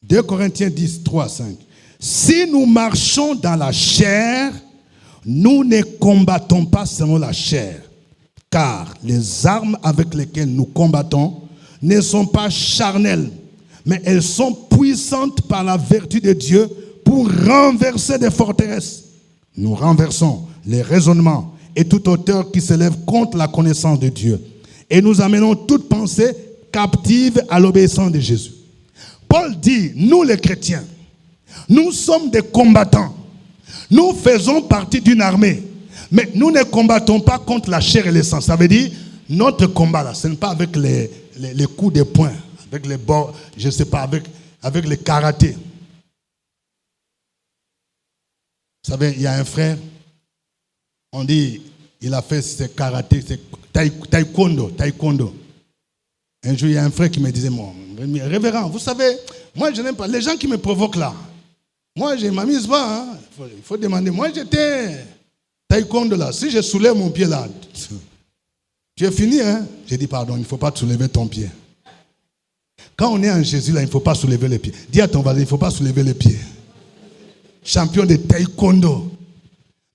Speaker 1: 2 Corinthiens 10, 3 à 5. Si nous marchons dans la chair, nous ne combattons pas selon la chair. Car les armes avec lesquelles nous combattons ne sont pas charnelles, mais elles sont puissantes par la vertu de Dieu pour renverser des forteresses. Nous renversons les raisonnements et toute hauteur qui s'élève contre la connaissance de Dieu. Et nous amenons toute pensée captive à l'obéissance de Jésus. Paul dit, nous les chrétiens, nous sommes des combattants. Nous faisons partie d'une armée. Mais nous ne combattons pas contre la chair et le sang. Ça veut dire, notre combat là, ce n'est pas avec les coups de poing, avec les bords, je ne sais pas, avec le karaté. Vous savez, il y a un frère, on dit, il a fait ce karaté, c'est taekwondo. Un jour, il y a un frère qui me disait, révérend, vous savez, moi je n'aime pas, les gens qui me provoquent là, moi je ne m'amuse pas, hein. Il faut demander, moi j'étais taekwondo là, si je soulève mon pied là, tu es fini, hein. J'ai dit, pardon, il ne faut pas soulever ton pied. Quand on est en Jésus là, il ne faut pas soulever les pieds. Dis à ton voisin, il ne faut pas soulever les pieds. Champion de taekwondo.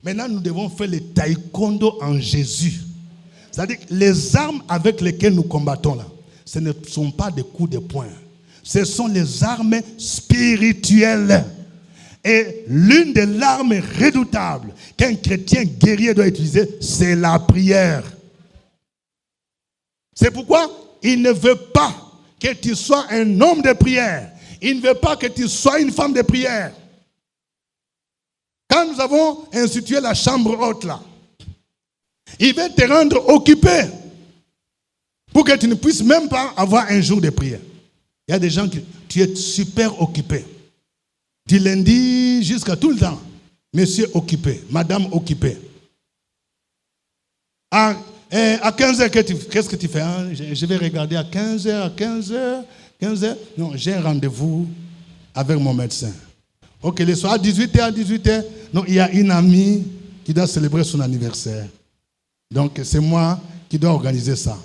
Speaker 1: Maintenant, nous devons faire le taekwondo en Jésus. C'est-à-dire que les armes avec lesquelles nous combattons là, ce ne sont pas des coups de poing. Ce sont les armes spirituelles. Et l'une des armes redoutables qu'un chrétien guerrier doit utiliser, c'est la prière. C'est pourquoi il ne veut pas que tu sois un homme de prière. Il ne veut pas que tu sois une femme de prière. Quand nous avons institué la chambre haute là, il veut te rendre occupé pour que tu ne puisses même pas avoir un jour de prière. Il y a des gens qui, tu es super occupé. Du lundi jusqu'à tout le temps. Monsieur occupé, madame occupée. À 15h, qu'est-ce que tu fais? Hein? Je vais regarder à 15h. Non, j'ai un rendez-vous avec mon médecin. Ok, le soir à 18h. Non, il y a une amie qui doit célébrer son anniversaire. Donc, c'est moi qui dois organiser ça.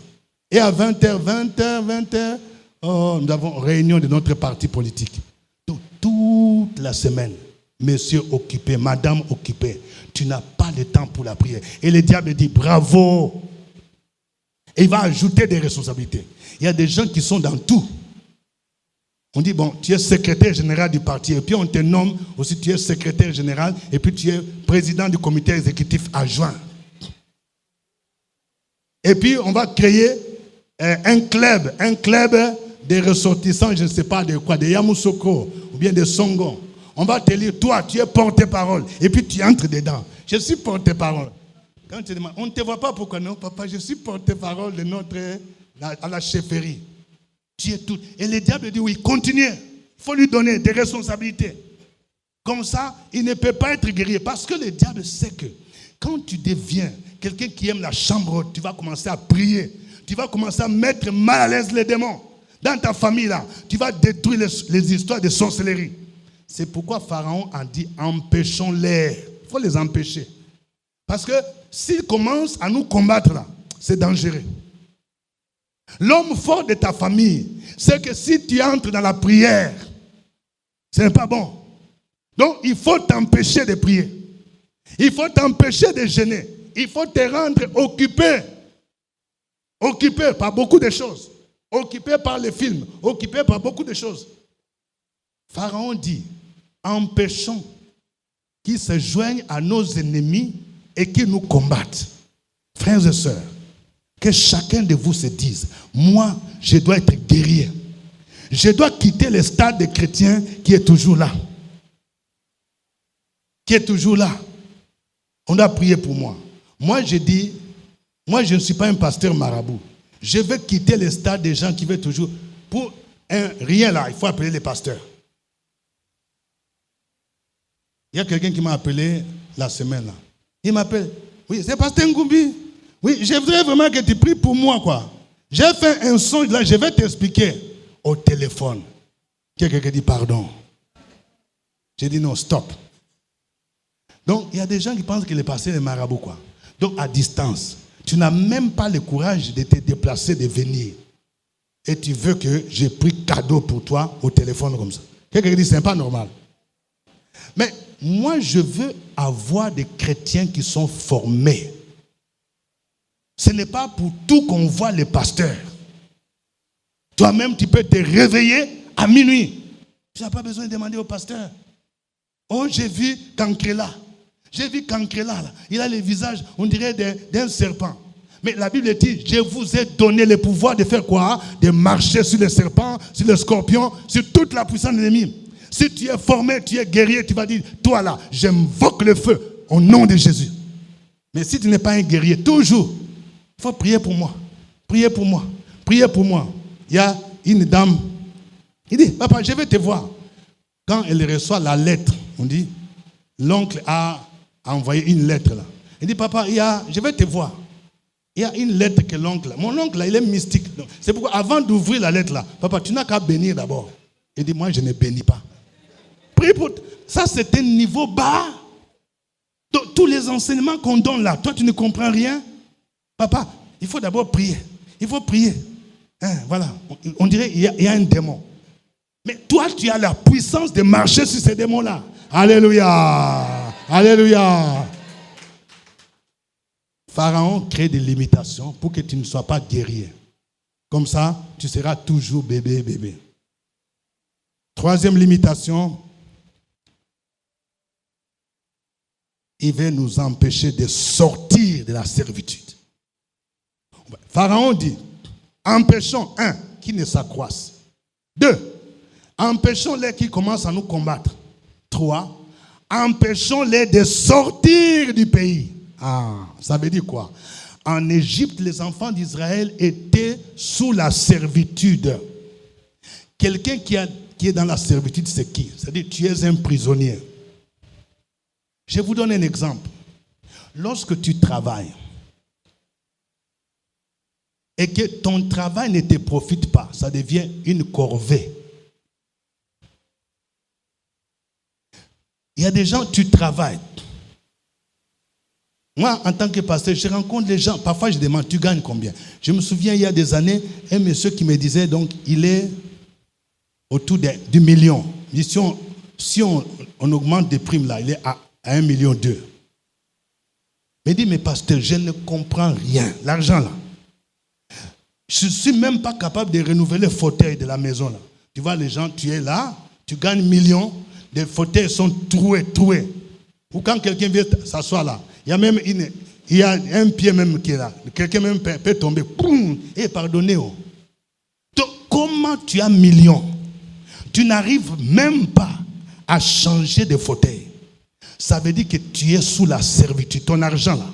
Speaker 1: Et à 20h, nous avons réunion de notre parti politique. Donc, toute la semaine, monsieur occupé, madame occupée, tu n'as pas le temps pour la prière. Et le diable dit, bravo. Et il va ajouter des responsabilités. Il y a des gens qui sont dans tout. On dit, bon, tu es secrétaire général du parti, et puis on te nomme aussi, tu es secrétaire général, et puis tu es président du comité exécutif adjoint. Et puis on va créer un club des ressortissants, je ne sais pas de quoi, de Yamoussoukro, ou bien de Songo. On va te dire, toi, tu es porte-parole, et puis tu entres dedans. Je suis porte-parole. Quand tu demandes, on ne te voit pas, pourquoi non, papa, je suis porte-parole de à la chefferie. Tu es tout. Et le diable dit oui, continue. Il faut lui donner des responsabilités. Comme ça, il ne peut pas être guéri. Parce que le diable sait que quand tu deviens quelqu'un qui aime la chambre haute, tu vas commencer à prier. Tu vas commencer à mettre mal à l'aise les démons. Dans ta famille, là, tu vas détruire les histoires de sorcellerie. C'est pourquoi Pharaon a dit empêchons-les. Il faut les empêcher. Parce que s'ils commencent à nous combattre, là, c'est dangereux. L'homme fort de ta famille, c'est que si tu entres dans la prière, ce n'est pas bon. Donc, il faut t'empêcher de prier. Il faut t'empêcher de jeûner. Il faut te rendre occupé. Occupé par beaucoup de choses. Occupé par les films. Occupé par beaucoup de choses. Pharaon dit, empêchons qu'ils se joignent à nos ennemis et qu'ils nous combattent. Frères et sœurs, que chacun de vous se dise, moi, je dois être guerrier. Je dois quitter le stade des chrétiens qui est toujours là. Qui est toujours là. On doit prier pour moi. Moi, je dis, moi, je ne suis pas un pasteur marabout. Je veux quitter le stade des gens qui veulent toujours... Pour rien là, il faut appeler les pasteurs. Il y a quelqu'un qui m'a appelé la semaine là. Il m'appelle. Oui, c'est pasteur Ngumbi. Oui, je voudrais vraiment que tu pries pour moi, quoi. J'ai fait un son, là, je vais t'expliquer au téléphone. Quelqu'un dit pardon. J'ai dit non, stop. Donc, il y a des gens qui pensent que les pasteurs sont marabouts, quoi. Donc, à distance, tu n'as même pas le courage de te déplacer, de venir. Et tu veux que j'ai pris cadeau pour toi au téléphone comme ça. Quelqu'un dit, c'est pas normal. Mais moi, je veux avoir des chrétiens qui sont formés. Ce n'est pas pour tout qu'on voit les pasteurs. Toi-même, tu peux te réveiller à minuit. Tu n'as pas besoin de demander au pasteur. Oh, j'ai vu Cancrela. J'ai vu Cancrela, là. Il a le visage, on dirait d'un serpent. Mais la Bible dit, je vous ai donné le pouvoir de faire quoi? De marcher sur les serpents, sur les scorpions, sur toute la puissance de l'ennemi. Si tu es formé, tu es guerrier, tu vas dire, toi là, j'invoque le feu au nom de Jésus. Mais si tu n'es pas un guerrier, toujours, il faut prier pour moi. Priez pour moi. Priez pour moi. Il y a une dame, il dit, papa, je vais te voir. Quand elle reçoit la lettre, on dit, l'oncle a envoyé une lettre là. Il dit, papa, je vais te voir. Il y a une lettre que l'oncle, mon oncle là, il est mystique. C'est pourquoi avant d'ouvrir la lettre là, papa, tu n'as qu'à bénir d'abord. Il dit, moi je ne bénis pas. Prie pour... Ça c'est un niveau bas. Tous les enseignements qu'on donne là, toi tu ne comprends rien. Papa, il faut d'abord prier. Il faut prier. Hein, voilà. On dirait qu'il y a un démon. Mais toi, tu as la puissance de marcher sur ces démons-là. Alléluia. Alléluia. Pharaon crée des limitations pour que tu ne sois pas guerrier. Comme ça, tu seras toujours bébé. Troisième limitation, il veut nous empêcher de sortir de la servitude. Pharaon dit, empêchons, qui ne s'accroissent. 2. Empêchons-les qui commencent à nous combattre. 3. Empêchons-les de sortir du pays. Ça veut dire quoi? En Égypte, les enfants d'Israël étaient sous la servitude. Quelqu'un qui est dans la servitude, c'est qui? C'est-à-dire, tu es un prisonnier. Je vous donne un exemple. Lorsque tu travailles et que ton travail ne te profite pas, ça devient une corvée. Il y a des gens, tu travailles. Moi, en tant que pasteur, je rencontre les gens. Parfois, je demande, tu gagnes combien? Je me souviens, il y a des années, un monsieur qui me disait, donc, il est autour du million. Si on augmente des primes là, il est à 1,2 million. Il me dit, mais pasteur, je ne comprends rien. L'argent là. Je ne suis même pas capable de renouveler le fauteuil de la maison là. Tu vois, les gens, tu es là, tu gagnes millions, les fauteuils sont troués. Ou quand quelqu'un vient s'asseoir là, il y a un pied même qui est là. Quelqu'un même peut tomber. Boum, et pardonnez. Donc, comment tu as millions? Tu n'arrives même pas à changer de fauteuil. Ça veut dire que tu es sous la servitude. Ton argent là,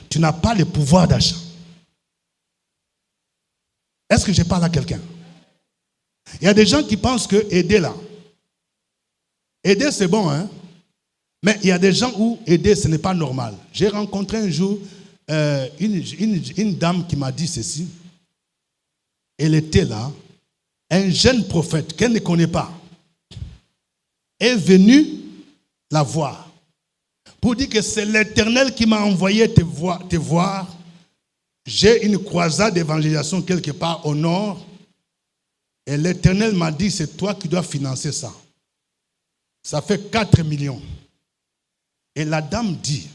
Speaker 1: tu n'as pas le pouvoir d'achat. Est-ce que je parle à quelqu'un? Il y a des gens qui pensent que aider là, aider c'est bon, hein? Mais il y a des gens où aider ce n'est pas normal. J'ai rencontré un jour une dame qui m'a dit ceci. Elle était là, un jeune prophète qu'elle ne connaît pas est venu la voir pour dire que c'est l'Éternel qui m'a envoyé te voir. J'ai une croisade d'évangélisation quelque part au nord et l'Éternel m'a dit c'est toi qui dois financer ça. Ça fait 4 millions. Et la dame dit,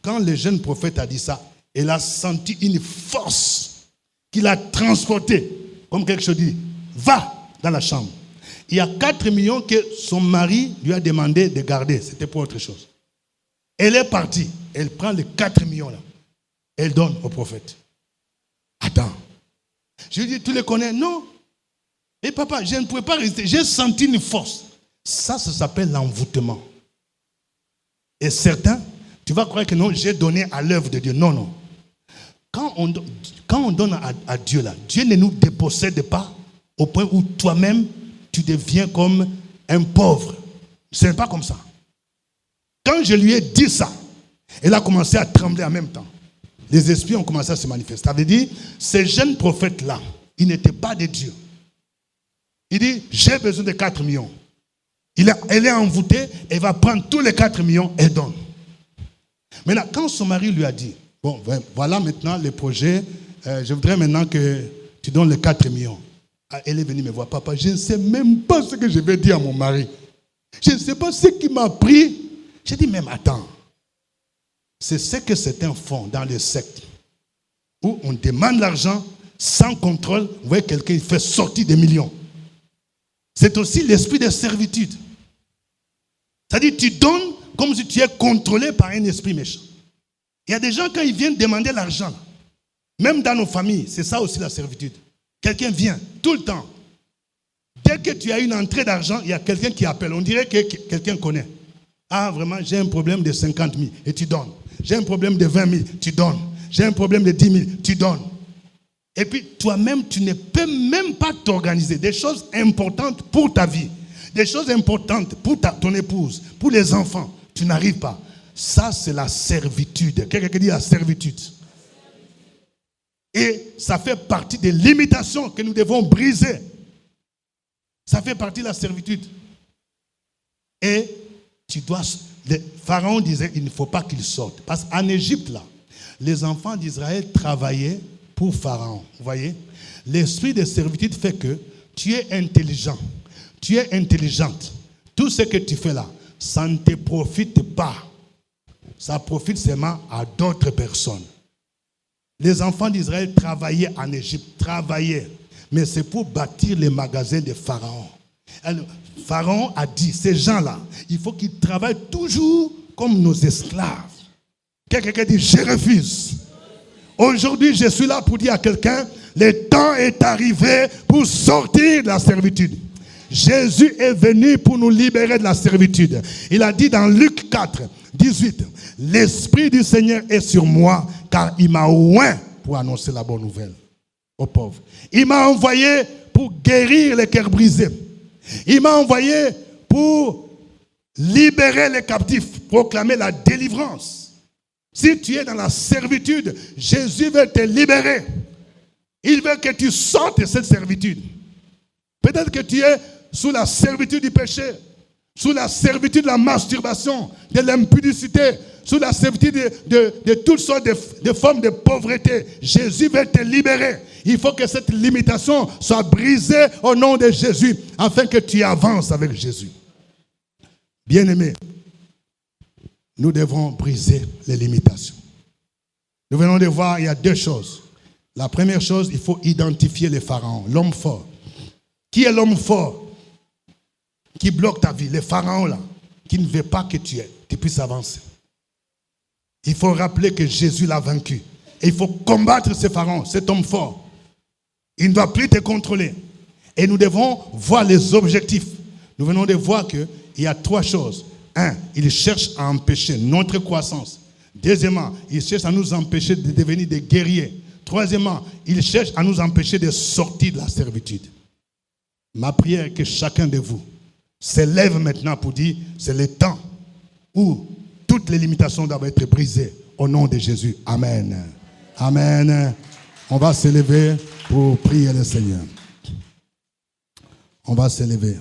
Speaker 1: quand le jeune prophète a dit ça, elle a senti une force qui l'a transportée. Comme quelque chose dit, va dans la chambre. Il y a 4 millions que son mari lui a demandé de garder. C'était pour autre chose. Elle est partie. Elle prend les 4 millions là. Elle donne au prophète. Attends. Je lui dis, tu les connais? Non. Et papa, je ne pouvais pas résister. J'ai senti une force. Ça s'appelle l'envoûtement. Et certains, tu vas croire que non, j'ai donné à l'œuvre de Dieu. Non, non. Quand on donne à Dieu là, Dieu ne nous dépossède pas au point où toi-même, tu deviens comme un pauvre. Ce n'est pas comme ça. Quand je lui ai dit ça, elle a commencé à trembler en même temps. Les esprits ont commencé à se manifester. Ça veut dire, ces jeunes prophètes-là, ils n'étaient pas de Dieu. Il dit, j'ai besoin de 4 millions. Elle est envoûtée, elle va prendre tous les 4 millions et donne. Maintenant, quand son mari lui a dit, bon, voilà maintenant le projet, je voudrais maintenant que tu donnes les 4 millions. Elle est venue me voir, papa, je ne sais même pas ce que je vais dire à mon mari. Je ne sais pas ce qui m'a pris. J'ai dit, même attends, c'est ce que certains font dans les sectes, où on demande l'argent sans contrôle, vous voyez quelqu'un fait sortir des millions. C'est aussi l'esprit de servitude. C'est-à-dire tu donnes comme si tu es contrôlé par un esprit méchant. Il y a des gens quand ils viennent demander l'argent, même dans nos familles, c'est ça aussi la servitude. Quelqu'un vient tout le temps. Dès que tu as une entrée d'argent, il y a quelqu'un qui appelle. On dirait que quelqu'un connaît. Ah vraiment, j'ai un problème de 50 000 et tu donnes. J'ai un problème de 20 000, tu donnes. J'ai un problème de 10 000, tu donnes. Et puis toi-même, tu ne peux même pas t'organiser. Des choses importantes pour ta vie, des choses importantes pour ton épouse, pour les enfants, tu n'arrives pas. Ça, c'est la servitude. Quelqu'un qui dit la servitude. Et ça fait partie des limitations que nous devons briser. Ça fait partie de la servitude. Et le Pharaon disait, il ne faut pas qu'il sorte. Parce qu'en Égypte, là, les enfants d'Israël travaillaient pour Pharaon. Vous voyez? L'esprit de servitude fait que tu es intelligent. Tu es intelligente. Tout ce que tu fais là, ça ne te profite pas. Ça profite seulement à d'autres personnes. Les enfants d'Israël travaillaient en Égypte, travaillaient. Mais c'est pour bâtir les magasins de Pharaon. Alors, Pharaon a dit, ces gens-là, il faut qu'ils travaillent toujours comme nos esclaves. Quelqu'un dit, je refuse. Aujourd'hui, je suis là pour dire à quelqu'un, Le temps est arrivé pour sortir de la servitude. Jésus est venu pour nous libérer de la servitude. Il a dit dans Luc 4, 18, « L'Esprit du Seigneur est sur moi, car il m'a oint pour annoncer la bonne nouvelle aux pauvres. Il m'a envoyé pour guérir les cœurs brisés. Il m'a envoyé pour libérer les captifs, proclamer la délivrance. Si tu es dans la servitude, Jésus veut te libérer. Il veut que tu sortes de cette servitude. Peut-être que tu es sous la servitude du péché, sous la servitude de la masturbation, de l'impudicité, sous la servitude de toutes sortes de formes de pauvreté. Jésus veut te libérer. Il faut que cette limitation soit brisée au nom de Jésus, afin que tu avances avec Jésus. Bien-aimés, nous devons briser les limitations. Nous venons de voir, il y a deux choses. La première chose, il faut identifier les pharaons, l'homme fort. Qui est l'homme fort qui bloque ta vie? Les pharaons là, qui ne veut pas que tu puisses avancer. Il faut rappeler que Jésus l'a vaincu. Et il faut combattre ces pharaons, cet homme fort. Il ne doit plus te contrôler. Et nous devons voir les objectifs. Nous venons de voir qu'il y a trois choses. Un, il cherche à empêcher notre croissance. Deuxièmement, il cherche à nous empêcher de devenir des guerriers. Troisièmement, il cherche à nous empêcher de sortir de la servitude. Ma prière est que chacun de vous se lève maintenant pour dire, c'est le temps où toutes les limitations doivent être brisées au nom de Jésus. Amen. Amen. On va se lever pour prier le Seigneur. On va se lever.